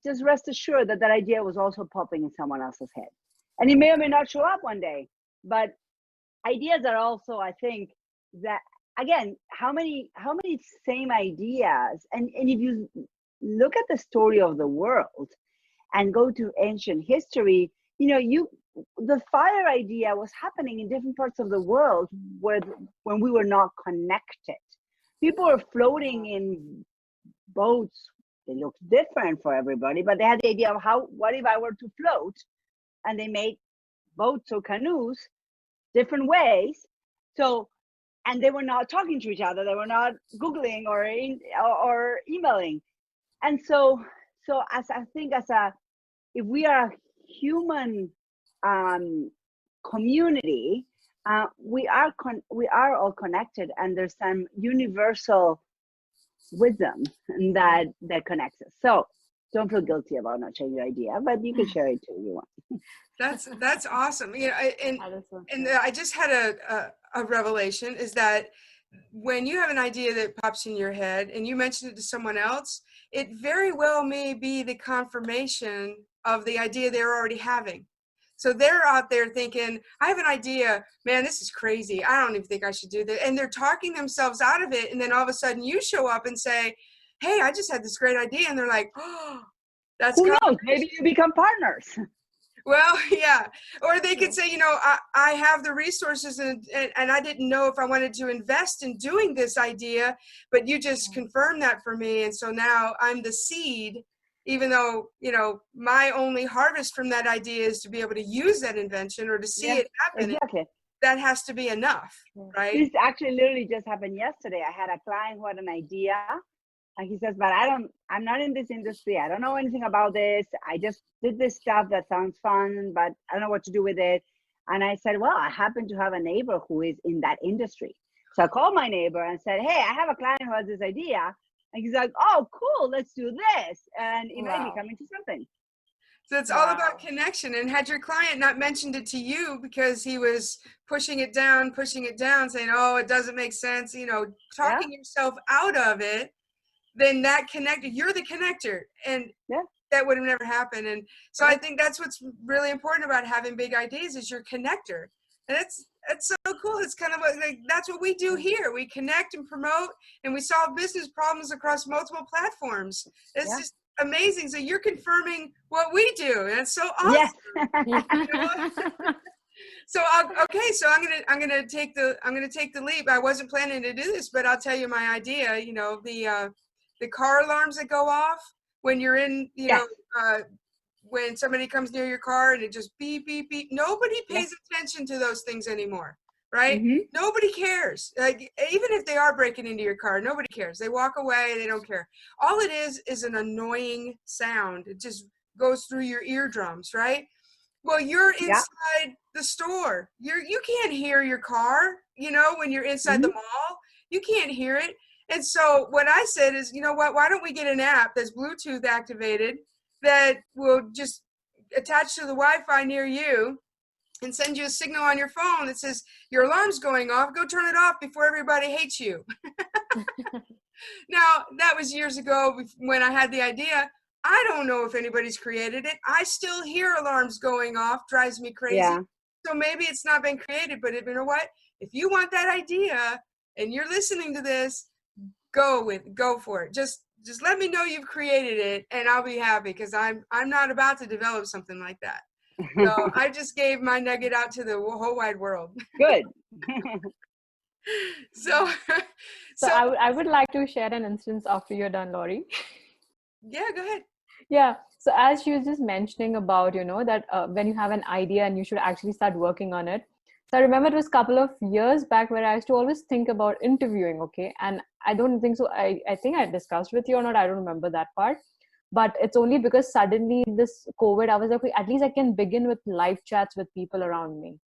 just rest assured that that idea was also popping in someone else's head. And it may or may not show up one day, but ideas are also, I think, that, again, how many same ideas, and if you look at the story of the world and go to ancient history, the fire idea was happening in different parts of the world when we were not connected. People were floating in boats. They looked different for everybody, but they had the idea of what if I were to float? And they made boats or canoes different ways. So, and they were not talking to each other. They were not Googling or emailing. And so if we are a human community, we are all connected, and there's some universal wisdom that connects us. So don't feel guilty about not sharing your idea, but you can share it too if you want. That's awesome. And I just had a revelation, is that when you have an idea that pops in your head and you mention it to someone else, it very well may be the confirmation of the idea they're already having. So they're out there thinking, I have an idea, man, this is crazy. I don't even think I should do that. And they're talking themselves out of it. And then all of a sudden you show up and say, hey, I just had this great idea. And they're like, oh, that's who knows? Maybe you become partners. Well, yeah. Or they could say, I have the resources and I didn't know if I wanted to invest in doing this idea, but you just confirmed that for me. And so now I'm the seed, even though, my only harvest from that idea is to be able to use that invention or to see it happen. Exactly. That has to be enough, right? This actually literally just happened yesterday. I had a client who had an idea, and he says, but I'm not in this industry. I don't know anything about this. I just did this stuff that sounds fun, but I don't know what to do with it. And I said, well, I happen to have a neighbor who is in that industry. So I called my neighbor and said, hey, I have a client who has this idea. And he's like, oh, cool, let's do this. And it might be coming to something. So it's all about connection. And had your client not mentioned it to you because he was pushing it down, saying, oh, it doesn't make sense, talking yourself out of it, then that you're the connector. And that would have never happened. And so I think that's what's really important about having big ideas, is your connector. And it's so cool. It's kind of like that's what we do here. We connect and promote, and we solve business problems across multiple platforms. It's just amazing. So you're confirming what we do. And it's so awesome. Yes. So so I'm gonna take the leap. I wasn't planning to do this, but I'll tell you my idea. The car alarms that go off when you're in, when somebody comes near your car and it just beep, beep, beep. Nobody pays attention to those things anymore, right? Mm-hmm. Nobody cares. Like, even if they are breaking into your car, nobody cares. They walk away. They don't care. All it is an annoying sound. It just goes through your eardrums, right? Well, you're inside the store. You can't hear your car, when you're inside the mall. You can't hear it. And so what I said is, why don't we get an app that's Bluetooth activated that will just attach to the Wi-Fi near you and send you a signal on your phone that says, your alarm's going off, go turn it off before everybody hates you. Now, that was years ago when I had the idea. I don't know if anybody's created it. I still hear alarms going off, drives me crazy. Yeah. So maybe it's not been created, but you know what? If you want that idea and you're listening to this, go for it. Just let me know you've created it, and I'll be happy, because I'm not about to develop something like that. So I just gave my nugget out to the whole wide world. Good. So I would like to share an instance after you're done, Lori. Yeah, go ahead. Yeah. So as she was just mentioning about, that when you have an idea and you should actually start working on it. So I remember it was a couple of years back where I used to always think about interviewing, okay? And I don't think so. I think I discussed with you or not. I don't remember that part. But it's only because suddenly this COVID, I was like, at least I can begin with live chats with people around me.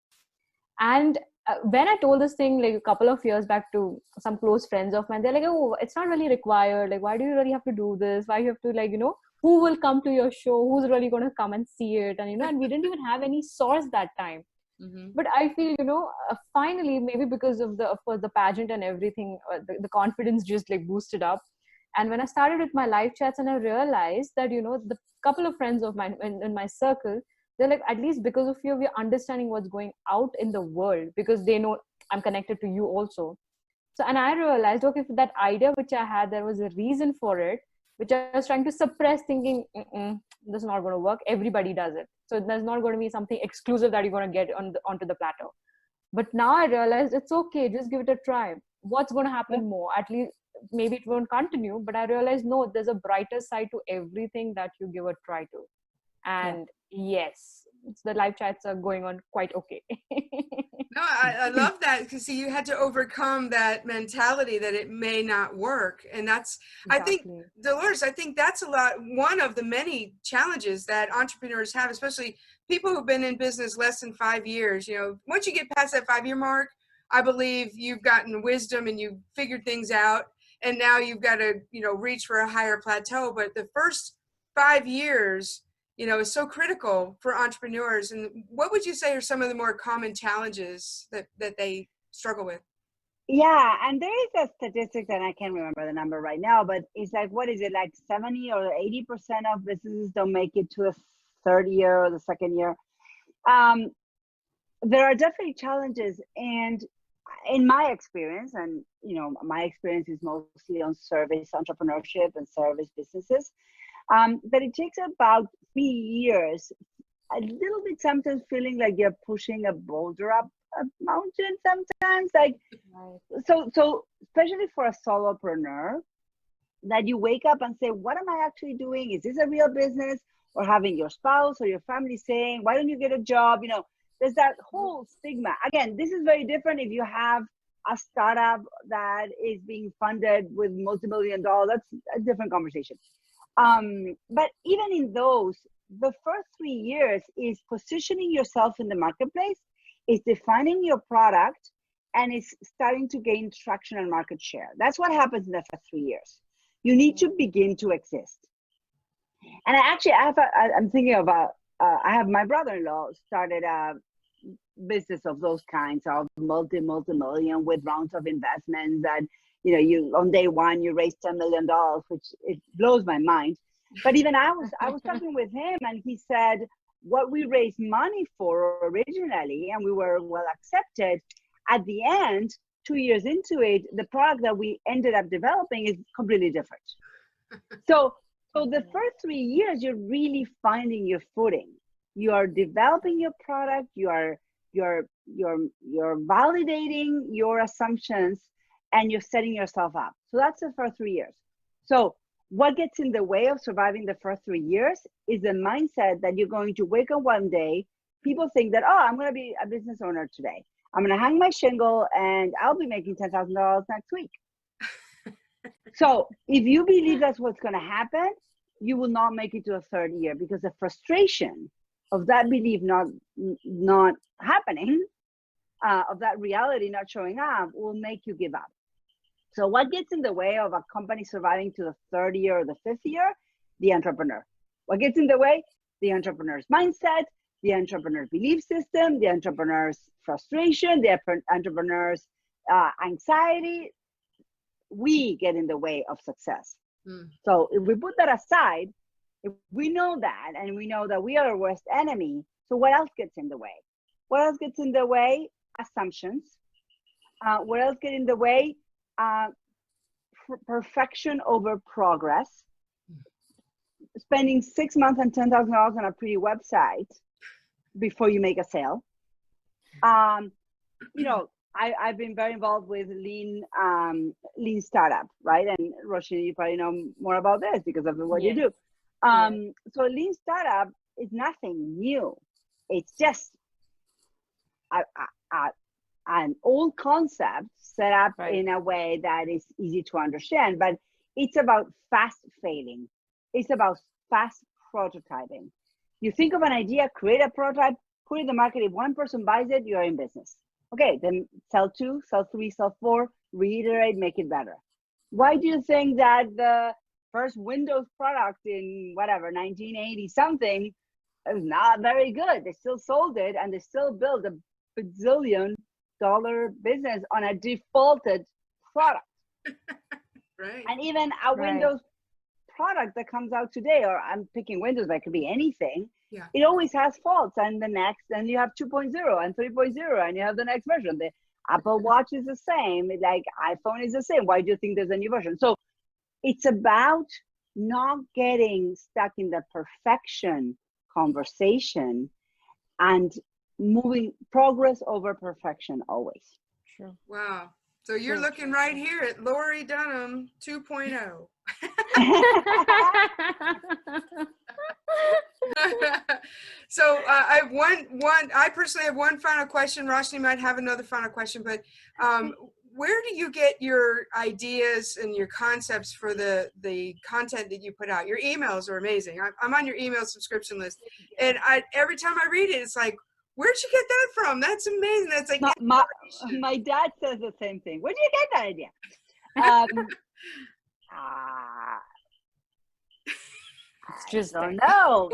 And when I told this thing like a couple of years back to some close friends of mine, they're like, oh, it's not really required. Like, why do you really have to do this? Why you have to who will come to your show? Who's really going to come and see it? And, and we didn't even have any source that time. But I feel, finally, maybe because of of course, the pageant and everything, the confidence just like boosted up. And when I started with my live chats, and I realized that, the couple of friends of mine in my circle, they're like, at least because of you, we're understanding what's going out in the world, because they know I'm connected to you also. So, and I realized, okay, for that idea which I had, there was a reason for it, which I was trying to suppress, thinking, this is not going to work. Everybody does it. So there's not going to be something exclusive that you're going to get onto the plateau. But now I realized it's okay. Just give it a try. What's going to happen more? At least maybe it won't continue, but I realized, no, there's a brighter side to everything that you give a try to. And yes, the live chats are going on quite okay. No, I love that, because see, you had to overcome that mentality that it may not work. And that's, Exactly. I think, Delores, I think that's one of the many challenges that entrepreneurs have, especially people who've been in business less than 5 years. Once you get past that 5-year mark, I believe you've gotten wisdom and you've figured things out. And now you've got to, reach for a higher plateau. But the first 5 years, is so critical for entrepreneurs. And what would you say are some of the more common challenges that they struggle with? Yeah, and there is a statistic that I can't remember the number right now, but it's like, what is it, like 70 or 80% of businesses don't make it to the third year or the second year. There are definitely challenges, and in my experience, and my experience is mostly on service entrepreneurship and service businesses, that it takes about 3 years, a little bit sometimes feeling like you're pushing a boulder up a mountain sometimes, like, so especially for a solopreneur, that you wake up and say, what am I actually doing? Is this a real business? Or having your spouse or your family saying, why don't you get a job? There's that whole stigma. Again, this is very different if you have a startup that is being funded with multi-million dollars. That's a different conversation. But even in those, the first 3 years is positioning yourself in the marketplace, is defining your product, and is starting to gain traction and market share. That's what happens in the first 3 years. You need to begin to exist. And I'm thinking about, I have my brother-in-law started a business of those kinds of multi-million with rounds of investments that, you on day one, you raise $10 million, which it blows my mind. But even I was talking with him, and he said, what we raised money for originally, and we were well accepted, at the end, 2 years into it, the product that we ended up developing is completely different. So the first 3 years, you're really finding your footing. You are developing your product. You're validating your assumptions, and you're setting yourself up. So that's the first 3 years. So what gets in the way of surviving the first 3 years is the mindset that you're going to wake up one day. People think that, I'm going to be a business owner today. I'm going to hang my shingle and I'll be making $10,000 next week. So if you believe that's what's going to happen, you will not make it to a third year, because the frustration of that belief not happening, of that reality not showing up, will make you give up. So what gets in the way of a company surviving to the third year or the fifth year? The entrepreneur. What gets in the way? The entrepreneur's mindset, the entrepreneur's belief system, the entrepreneur's frustration, the entrepreneur's anxiety. We get in the way of success. So if we put that aside, if we know that, and we know that we are our worst enemy, so what else gets in the way? What else gets in the way? Assumptions. What else gets in the way? Perfection over progress. Spending 6 months and $10,000 on a pretty website before you make a sale. I've been very involved with lean startup, right? And Roshni, you probably know more about this because of what you do. So lean startup is nothing new. It's just an old concept set up in a way that is easy to understand, but it's about fast failing. It's about fast prototyping. You think of an idea, create a prototype, put it in the market. If one person buys it, you're in business. Okay, then sell 2, sell 3, sell 4, reiterate, make it better. Why do you think that the first Windows product in 1980 something it was not very good. They still sold it, and they still built a bazillion-dollar business on a defaulted product. Right. And even a Windows product that comes out today, or I'm picking Windows, but it could be anything. Yeah. It always has faults, and the next, and you have 2.0 and 3.0, and you have the next version. The Apple Watch is the same, like iPhone is the same. Why do you think there's a new version? So it's about not getting stuck in the perfection conversation and moving progress over perfection always. Sure. Wow. So you're looking right here at Lori Dunham 2.0. So I have I personally have one final question. Roshni might have another final question, but where do you get your ideas and your concepts for the content that you put out? Your emails are amazing. I'm on your email subscription list, and every time I read it, it's like, where'd you get that from? That's amazing. That's like my dad says the same thing. Where did you get that idea? It's just I don't know.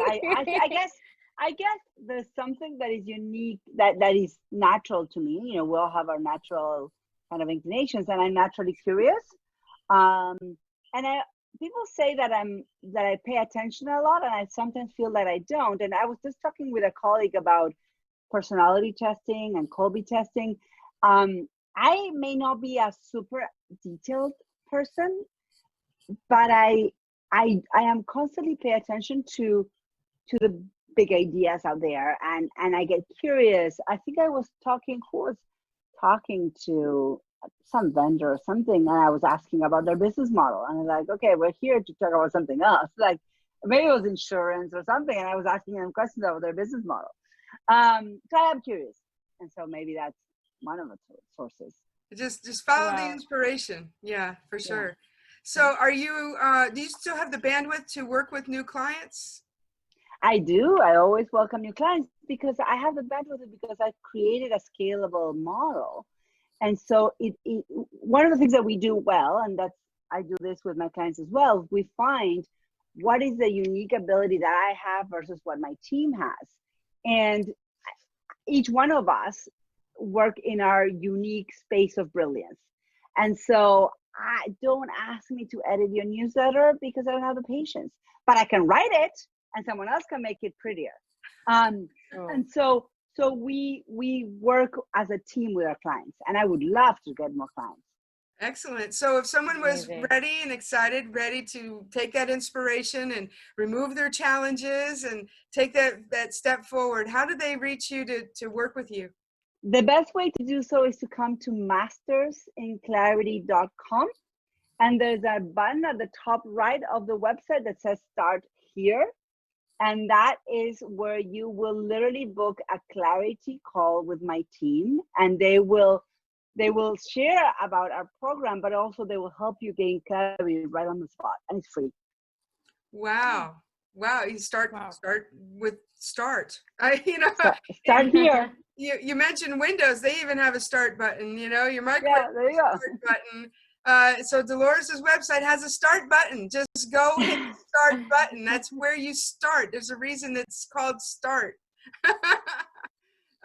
I guess there's something that is unique, that is natural to me. You know, we all have our natural kind of inclinations, and I'm naturally curious. And people say that I pay attention a lot, and I sometimes feel that I don't. And I was just talking with a colleague about personality testing and Colby testing. I may not be a super detailed person, but I am constantly pay attention to the big ideas out there, and I get curious. I think I was talking to some vendor or something, and I was asking about their business model, and I'm like, okay, we're here to talk about something else, like maybe it was insurance or something, and I was asking them questions about their business model. So I am curious, and so maybe that's one of the sources. Just follow the inspiration. Yeah, for sure. Yeah. So are you, do you still have the bandwidth to work with new clients? I do. I always welcome new clients because I have the bandwidth, because I've created a scalable model. And so one of the things that we do well, and I do this with my clients as well, we find what is the unique ability that I have versus what my team has. And each one of us work in our unique space of brilliance. And so don't ask me to edit your newsletter because I don't have the patience, but I can write it and someone else can make it prettier. And so we work as a team with our clients, and I would love to get more clients. Excellent. So if someone was ready and excited, ready to take that inspiration and remove their challenges and take that step forward, how do they reach you to work with you? The best way to do so is to come to mastersinclarity.com, and there's a button at the top right of the website that says Start Here. And that is where you will literally book a clarity call with my team, and they will share about our program, but also they will help you gain clarity right on the spot, and it's free. Wow. You start with start. Start here. You mentioned Windows. They even have a start button, your Microsoft start button. So Delores' website has a start button. Just go hit the start button. That's where you start. There's a reason it's called start.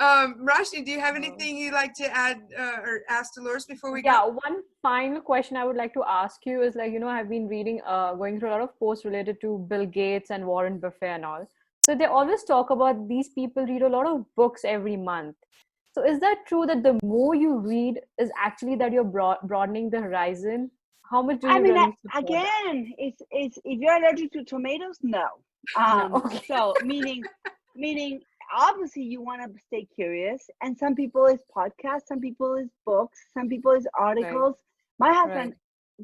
Roshni, do you have anything you'd like to add or ask Delores before we go? Yeah, one final question I would like to ask you is, I've been reading, going through a lot of posts related to Bill Gates and Warren Buffett and all. So they always talk about these people read a lot of books every month. So is that true that the more you read is actually that you're broadening the horizon? How much do you really support again, it's if you're allergic to tomatoes, no. Okay. So meaning obviously you want to stay curious, and some people is podcasts, some people is books, some people is articles. Right. My husband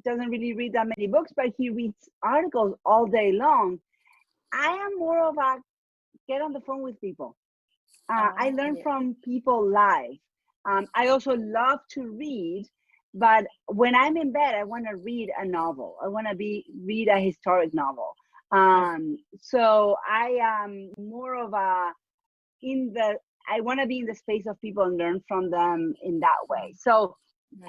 doesn't really read that many books, but he reads articles all day long. I am more of a get on the phone with people. I learn from people live. I also love to read, but when I'm in bed, I want to read a novel. I want to read a historic novel. So I am more of I want to be in the space of people and learn from them in that way. So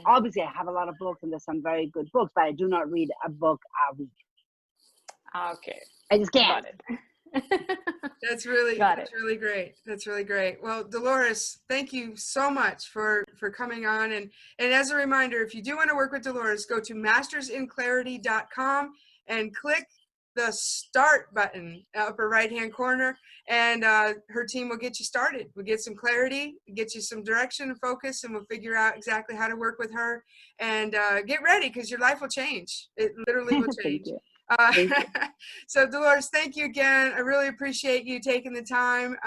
obviously I have a lot of books, and there's some very good books, but I do not read a book a week. Okay. I just can't. That's really great. That's really great. Well, Delores, thank you so much for coming on. And as a reminder, if you do want to work with Delores, go to mastersinclarity.com and click the start button upper right hand corner, and her team will get you started. We'll get some clarity, get you some direction and focus, and we'll figure out exactly how to work with her. And get ready, because your life will change. It literally will change. So Delores, thank you again. I really appreciate you taking the time.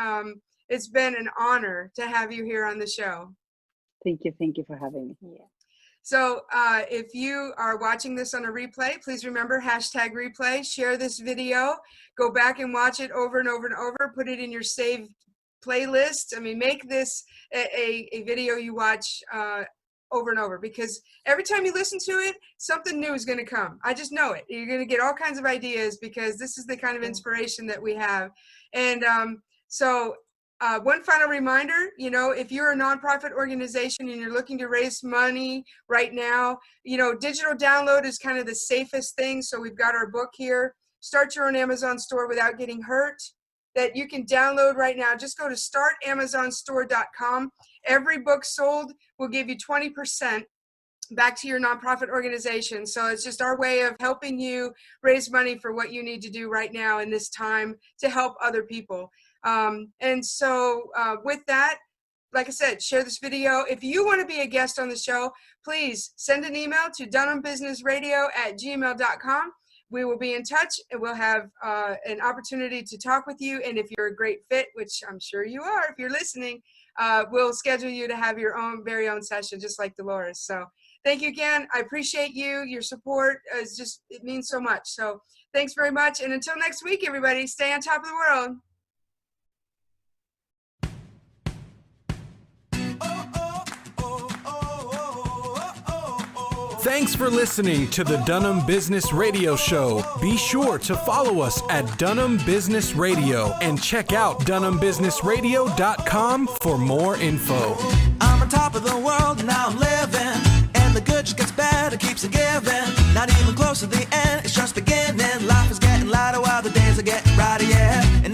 It's been an honor to have you here on the show. Thank you for having me. Yeah. So if you are watching this on a replay, please remember #replay, share this video, go back and watch it over and over and over, put it in your saved playlist. I mean, make this a video you watch over and over, because every time you listen to it, something new is going to come. I just know it. You're going to get all kinds of ideas, because this is the kind of inspiration that we have. And one final reminder, if you're a nonprofit organization and you're looking to raise money right now, digital download is kind of the safest thing. So we've got our book here, Start Your Own Amazon Store Without Getting Hurt, that you can download right now. Just go to startamazonstore.com. Every book sold will give you 20% back to your nonprofit organization. So it's just our way of helping you raise money for what you need to do right now in this time to help other people. With that, like I said, share this video. If you want to be a guest on the show, please send an email to DunhamBusinessRadio@gmail.com. We will be in touch, and we'll have an opportunity to talk with you. And if you're a great fit, which I'm sure you are if you're listening, we'll schedule you to have your very own session, just like Delores. So thank you again. I appreciate you. Your support it means so much. So thanks very much. And until next week, everybody, stay on top of the world. Thanks for listening to the Dunham Business Radio Show. Be sure to follow us at Dunham Business Radio and check out DunhamBusinessRadio.com for more info. I'm on top of the world, now I'm living, and the good just gets better, keeps it giving. Not even close to the end, it's just beginning. Life is getting lighter while the days are getting brighter, yeah. And